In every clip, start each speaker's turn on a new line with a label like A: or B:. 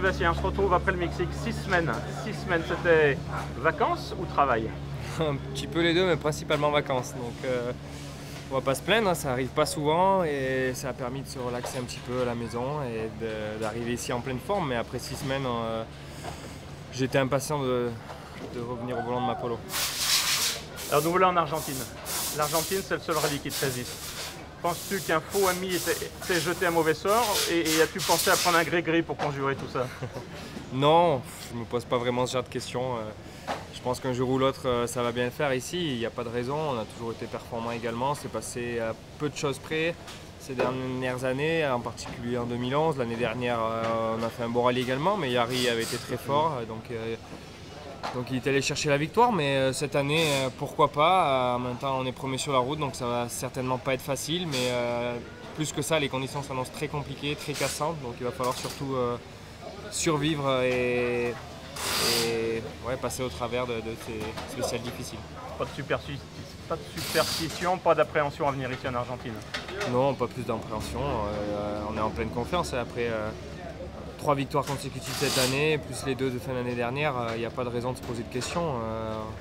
A: Sébastien, on se retrouve après le Mexique, 6 semaines. 6 semaines, c'était vacances ou travail?
B: Un petit peu les deux, mais principalement vacances. Donc on va pas se plaindre, hein, ça arrive pas souvent et ça a permis de se relaxer un petit peu à la maison et d'arriver ici en pleine forme. Mais après 6 semaines, j'étais impatient de revenir au volant de ma Polo.
A: Alors nous voilà en Argentine. L'Argentine, c'est le seul rallye qui te résiste. Penses-tu qu'un faux ami t'ait jeté un mauvais sort et as-tu pensé à prendre un gris-gris pour conjurer tout ça?
B: Non, je me pose pas vraiment ce genre de questions. Je pense qu'un jour ou l'autre, ça va bien le faire ici. Il n'y a pas de raison. On a toujours été performants également. C'est passé à peu de choses près ces dernières années, en particulier en 2011. L'année dernière, on a fait un bon rallye également, mais Yari avait été très fort. Donc il est allé chercher la victoire, mais cette année, pourquoi pas. En même temps, on est premier sur la route, donc ça va certainement pas être facile. Mais plus que ça, les conditions s'annoncent très compliquées, très cassantes. Donc il va falloir surtout survivre et passer au travers de ces spéciales difficiles.
A: Pas de superstition, pas d'appréhension à venir ici en Argentine?
B: Non, pas plus d'appréhension. On est en pleine confiance. Après 3 victoires consécutives cette année, plus les 2 de fin d'année dernière, il n'y a pas de raison de se poser de questions.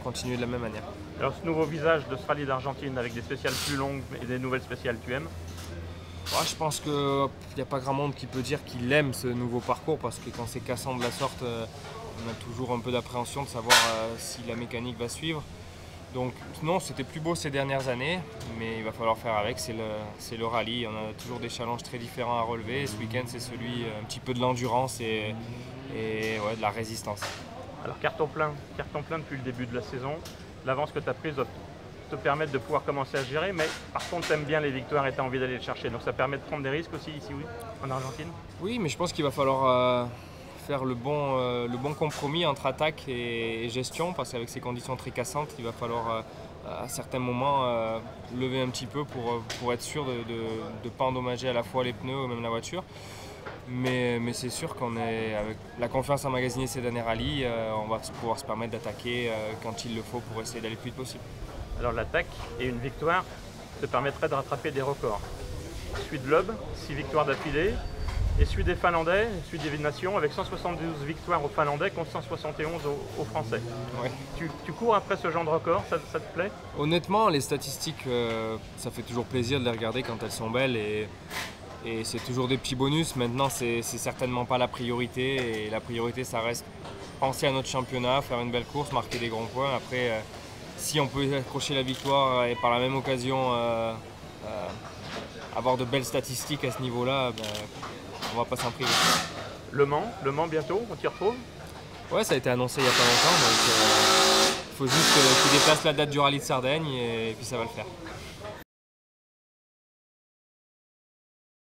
B: Continuer de la même manière.
A: Alors ce nouveau visage de ce rallye d'Argentine avec des spéciales plus longues et des nouvelles spéciales, tu aimes?
B: Je pense qu'il n'y a pas grand monde qui peut dire qu'il aime ce nouveau parcours parce que quand c'est cassant de la sorte, on a toujours un peu d'appréhension de savoir si la mécanique va suivre. Donc non, c'était plus beau ces dernières années, mais il va falloir faire avec, c'est le rallye. On a toujours des challenges très différents à relever. Ce week-end, c'est celui un petit peu de l'endurance et de la résistance.
A: Alors carton plein depuis le début de la saison. L'avance que tu as prise doit te permettre de pouvoir commencer à gérer, mais par contre tu aimes bien les victoires et tu as envie d'aller les chercher. Donc ça permet de prendre des risques aussi ici, oui, en Argentine?
B: Oui, mais je pense qu'il va falloir faire le bon compromis entre attaque et gestion, parce qu'avec ces conditions très cassantes, il va falloir à certains moments lever un petit peu pour être sûr de ne pas endommager à la fois les pneus ou même la voiture. Mais c'est sûr avec la confiance emmagasinée ces derniers rallyes, on va pouvoir se permettre d'attaquer quand il le faut pour essayer d'aller le plus vite possible.
A: Alors l'attaque et une victoire te permettrait de rattraper des records. Celui de Loeb, 6 victoires d'affilée, et celui des Finlandais, celui des Nations, avec 172 victoires aux Finlandais contre 171 aux Français.
B: Ouais.
A: Tu cours après ce genre de record, ça te plaît?
B: Honnêtement, les statistiques, ça fait toujours plaisir de les regarder quand elles sont belles et c'est toujours des petits bonus. Maintenant, c'est certainement pas la priorité et la priorité, ça reste penser à notre championnat, faire une belle course, marquer des grands points. Après, si on peut accrocher la victoire et par la même occasion avoir de belles statistiques à ce niveau-là, on va pas s'en priver.
A: Le Mans bientôt, on t'y retrouve?
B: Ouais, ça a été annoncé il n'y a pas longtemps, donc il faut juste qu'il déplace la date du rallye de Sardaigne et puis ça va le faire.